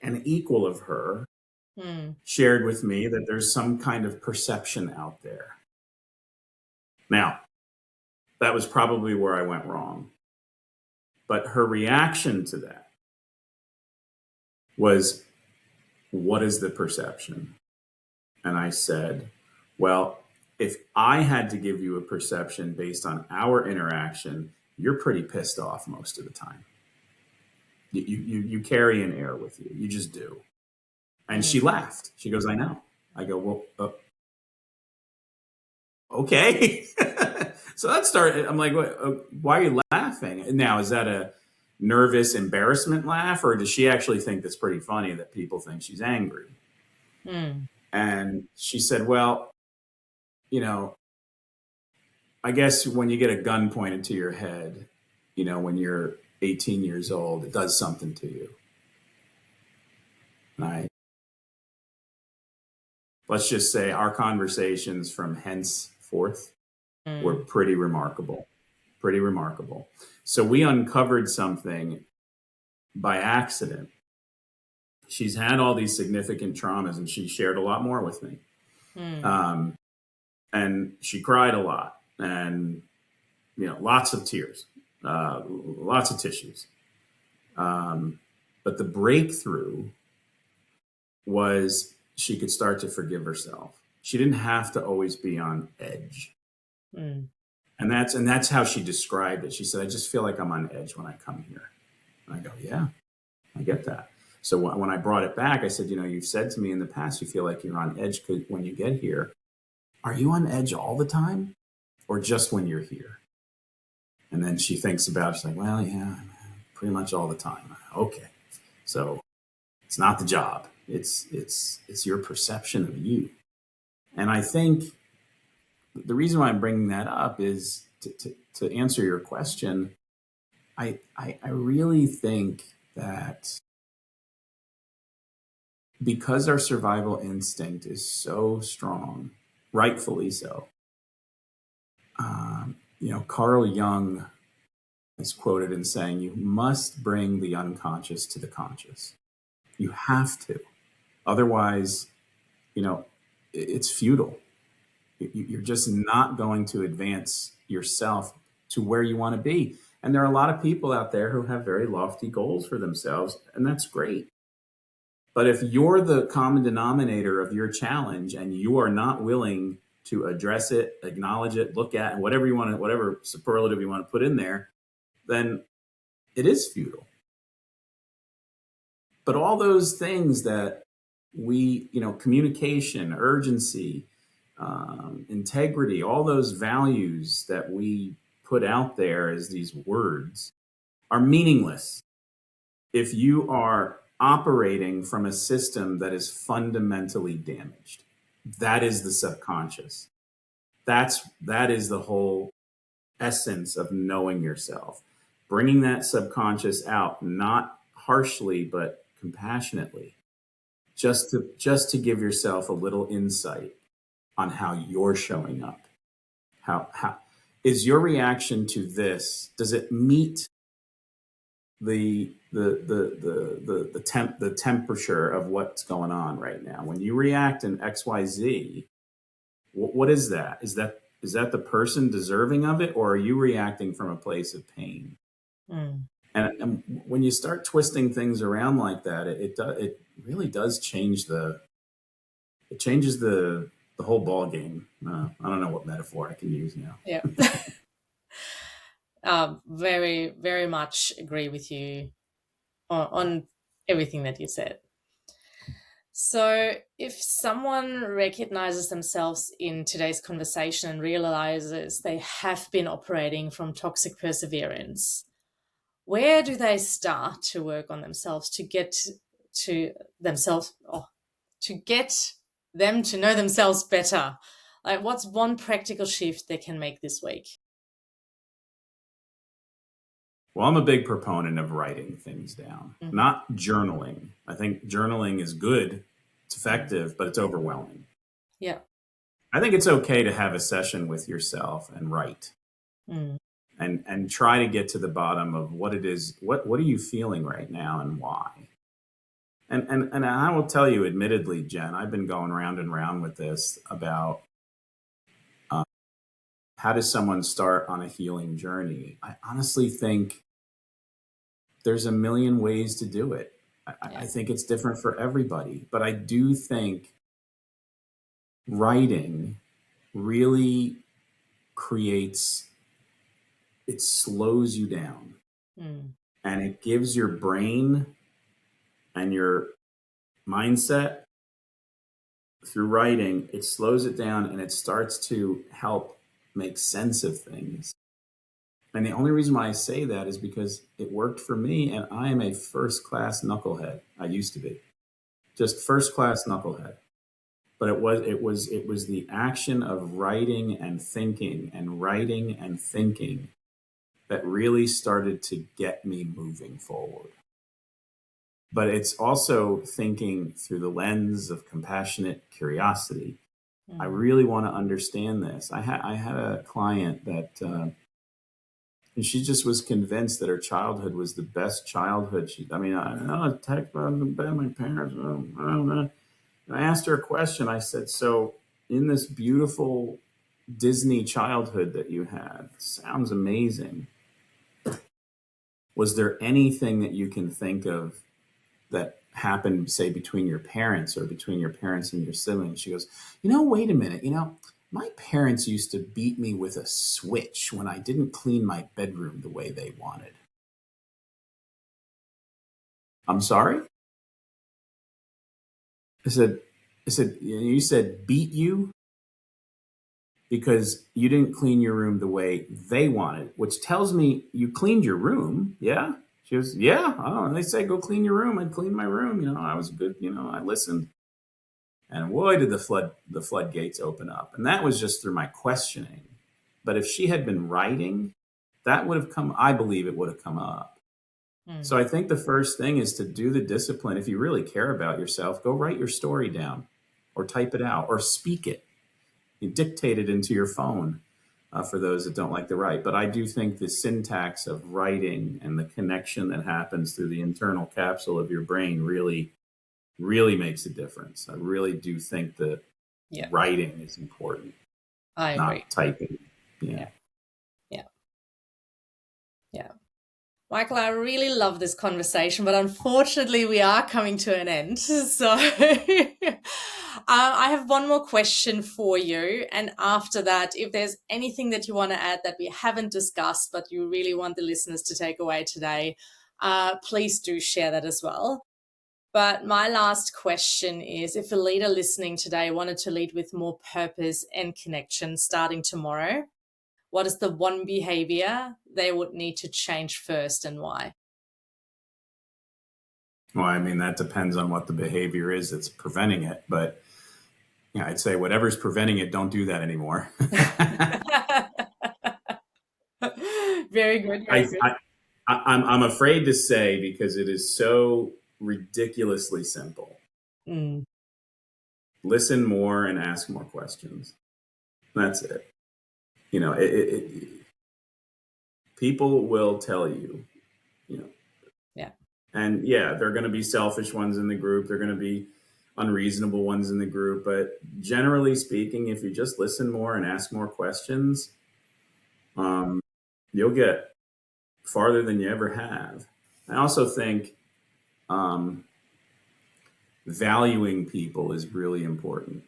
an equal of her shared with me that there's some kind of perception out there. Now, that was probably where I went wrong. But her reaction to that was, what is the perception? And I said, well, if I had to give you a perception based on our interaction, you're pretty pissed off most of the time. You carry an air with you. You just do. And she laughed. She goes, I know. I go, well, okay. So that started, I'm like, why are you laughing? Now, is that nervous embarrassment laugh, or does she actually think that's pretty funny that people think she's angry? Mm. And she said, well, you know, I guess when you get a gun pointed to your head, when you're 18 years old, it does something to you. Right? Let's just say our conversations from henceforth were pretty remarkable. Pretty remarkable. So we uncovered something by accident. She's had all these significant traumas, and she shared a lot more with me. And she cried a lot, and lots of tears, lots of tissues. But the breakthrough was she could start to forgive herself. She didn't have to always be on edge. And that's how she described it. She said, I just feel like I'm on edge when I come here. And I go, yeah, I get that. So when I brought it back, I said, you've said to me in the past, you feel like you're on edge when you get here. Are you on edge all the time or just when you're here? And then she thinks about it. She's like, well, yeah, pretty much all the time. Okay. So it's not the job. It's your perception of you. And I think the reason why I'm bringing that up is to answer your question. I really think that because our survival instinct is so strong, rightfully so. Carl Jung is quoted in saying, you must bring the unconscious to the conscious. You have to. Otherwise, it's futile. You're just not going to advance yourself to where you want to be. And there are a lot of people out there who have very lofty goals for themselves, and that's great. But if you're the common denominator of your challenge and you are not willing to address it, acknowledge it, look at, and whatever superlative you want to put in there, then it is futile. But all those things that we, communication, urgency, integrity, all those values that we put out there as these words are meaningless if you are operating from a system that is fundamentally damaged. That is the subconscious. That is the whole essence of knowing yourself. Bringing that subconscious out, not harshly, but compassionately, just to give yourself a little insight on how you're showing up. How is your reaction to this? Does it meet the temperature of what's going on right now? When you react in XYZ, what is that? Is that the person deserving of it, or are you reacting from a place of pain? And when you start twisting things around like that, it really does change the whole ball game. I don't know what metaphor I can use now. Yeah. Very, very much agree with you on everything that you said. So if someone recognizes themselves in today's conversation and realizes they have been operating from toxic perseverance, where do they start to work on themselves to get to themselves, to get them to know themselves better? Like, what's one practical shift they can make this week? Well, I'm a big proponent of writing things down, not journaling. I think journaling is good, it's effective, but it's overwhelming. Yeah. I think it's okay to have a session with yourself and write. And try to get to the bottom of what it is. What are you feeling right now, and why? And I will tell you, admittedly, Jen, I've been going round and round with this about how does someone start on a healing journey. I honestly think there's a million ways to do it. I think it's different for everybody, but I do think writing really it slows you down, and it gives your brain and your mindset, through writing, it slows it down and it starts to help make sense of things. And the only reason why I say that is because it worked for me, and I am a first class knucklehead. I used to be just first class knucklehead. But it was the action of writing and thinking and writing and thinking that really started to get me moving forward. But it's also thinking through the lens of compassionate curiosity. I really want to understand this. I had a client that and she just was convinced that her childhood was the best childhood. I attacked by my parents. I don't know. And I asked her a question. I said, "So, in this beautiful Disney childhood that you had, sounds amazing. Was there anything that you can think of that happened, say, between your parents or between your parents and your siblings?" She goes, "Wait a minute. My parents used to beat me with a switch when I didn't clean my bedroom the way they wanted." I'm sorry? I said, "You said beat you because you didn't clean your room the way they wanted, which tells me you cleaned your room, yeah?" She goes, "Yeah. Oh, they say go clean your room. I cleaned my room. I was good. I listened." And boy, did the floodgates open up. And that was just through my questioning. But if she had been writing, that would have come, I believe it would have come up. So I think the first thing is to do the discipline. If you really care about yourself, go write your story down or type it out or speak it. You dictate it into your phone for those that don't like to write. But I do think the syntax of writing and the connection that happens through the internal capsule of your brain really makes a difference. I really do think that writing is important, I agree. not typing. Yeah. Michael, I really love this conversation, but unfortunately we are coming to an end. So I have one more question for you. And after that, if there's anything that you want to add that we haven't discussed, but you really want the listeners to take away today, please do share that as well. But my last question is, if a leader listening today wanted to lead with more purpose and connection starting tomorrow, what is the one behavior they would need to change first and why? Well, that depends on what the behavior is that's preventing it. But I'd say whatever's preventing it, don't do that anymore. Very good. Very good. I'm afraid to say, because it is so ridiculously simple. Listen more and ask more questions. That's it. People will tell you, and there are going to be selfish ones in the group. There are going to be unreasonable ones in the group. But generally speaking, if you just listen more and ask more questions, you'll get farther than you ever have. I also think valuing people is really important.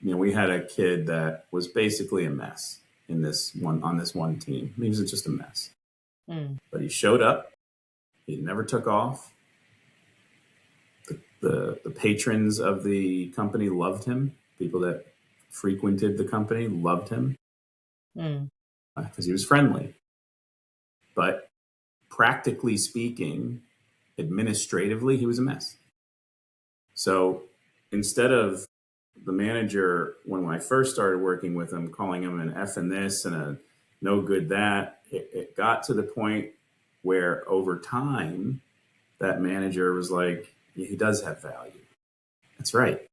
We had a kid that was basically a mess on this one team. He was just a mess. But he showed up. He never took off. The patrons of the company loved him. People that frequented the company loved him because he was friendly. But practically speaking, administratively, he was a mess. So instead of the manager, when I first started working with him, calling him an F and this and a no good that, it got to the point where over time, that manager was like, he does have value. That's right.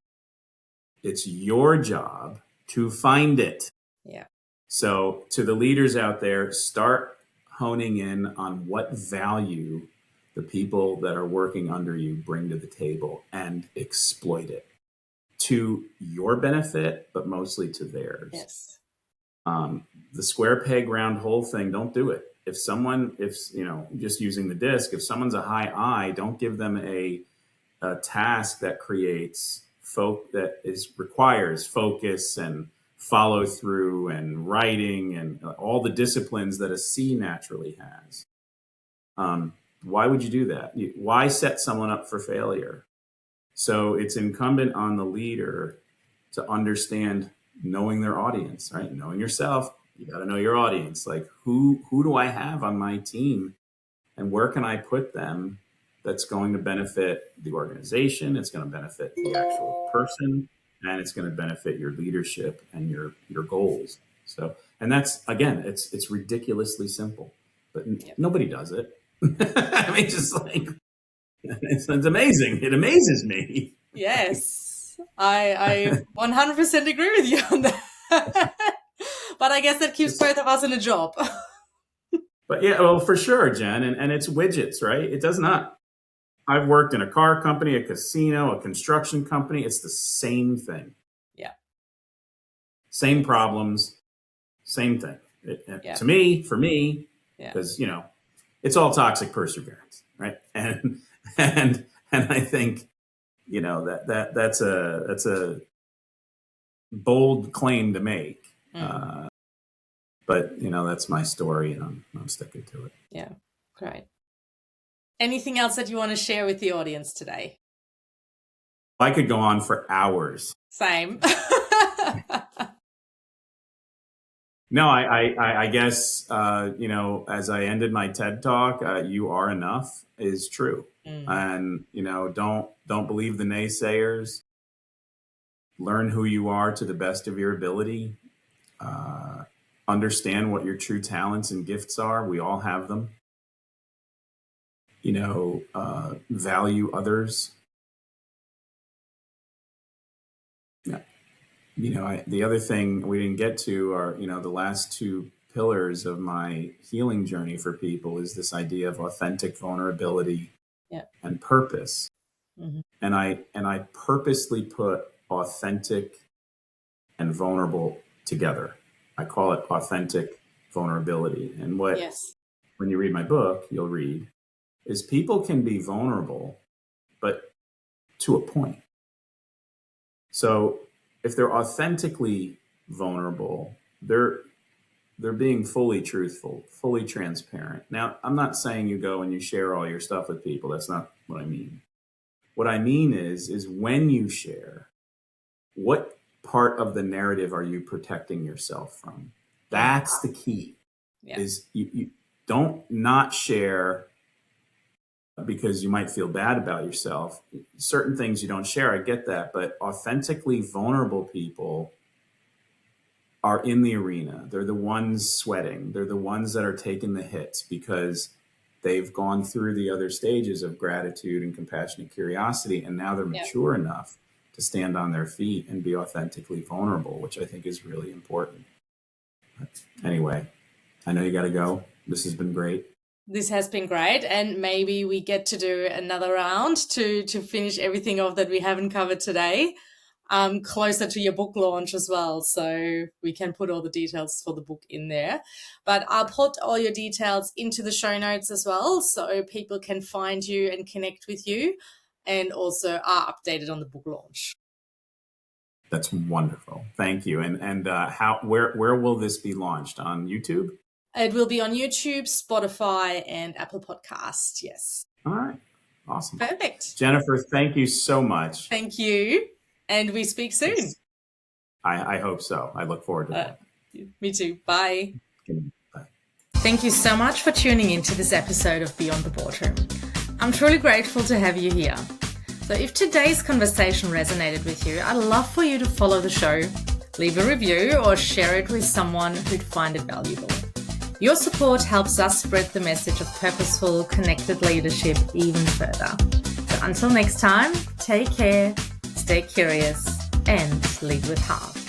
It's your job to find it. Yeah. So to the leaders out there, start honing in on what value the people that are working under you bring to the table and exploit it to your benefit, but mostly to theirs. Yes. The square peg round hole thing, don't do it. If just using the disc, if someone's a high I, don't give them a task that requires focus and follow through and writing and all the disciplines that a C naturally has. Why would you do that? Why set someone up for failure? So it's incumbent on the leader to understand, knowing their audience, right? Knowing yourself, You got to know your audience. Like who do I have on my team, and where can I put them that's going to benefit the organization, it's going to benefit the actual person, and it's going to benefit your leadership and your goals. So, and that's, again, it's ridiculously simple, but nobody does it. I mean, just like, it's amazing. It amazes me. Yes, I 100% agree with you on that. But I guess that keeps both of us in a job. But yeah, well, for sure, Jen. And it's widgets, right? It does not. I've worked in a car company, a casino, a construction company. It's the same thing. Yeah. Same problems, same thing. To me, for me, because, it's all toxic perseverance, right? And I think, that's a bold claim to make. But that's my story, and I'm sticking to it. Yeah, great. Anything else that you want to share with the audience today? I could go on for hours. Same. No, I guess, as I ended my TED talk, you are enough is true. And, don't believe the naysayers. Learn who you are to the best of your ability. Understand what your true talents and gifts are. We all have them. Value others. Yeah. The other thing we didn't get to are, the last two pillars of my healing journey for people is this idea of authentic vulnerability and purpose. And I purposely put authentic and vulnerable together. I call it authentic vulnerability. And when you read my book, you'll read, is people can be vulnerable, but to a point. So if they're authentically vulnerable, they're being fully truthful, fully transparent. Now, I'm not saying you go and you share all your stuff with people. That's not what I mean. What I mean is when you share, what part of the narrative are you protecting yourself from? That's the key. Is you don't not share because you might feel bad about yourself. Certain things you don't share, I get that, but authentically vulnerable people are in the arena. They're the ones sweating. They're the ones that are taking the hits because they've gone through the other stages of gratitude and compassionate curiosity, and now they're mature enough to stand on their feet and be authentically vulnerable, which I think is really important. But anyway, I know you got to go. This has been great. This has been great, and maybe we get to do another round to finish everything off that we haven't covered today, closer to your book launch as well, so we can put all the details for the book in there. But I'll put all your details into the show notes as well, so people can find you and connect with you, and also are updated on the book launch. That's wonderful. Thank you. And where will this be launched? On YouTube? It will be on YouTube, Spotify, and Apple Podcasts. Yes. All right. Awesome. Perfect. Jennifer, thank you so much. Thank you. And we speak soon. Yes. I hope so. I look forward to that. Me too. Bye. Bye. Thank you so much for tuning into this episode of Beyond the Boardroom. I'm truly grateful to have you here. So if today's conversation resonated with you, I'd love for you to follow the show, leave a review, or share it with someone who'd find it valuable. Your support helps us spread the message of purposeful, connected leadership even further. So until next time, take care, stay curious, and lead with heart.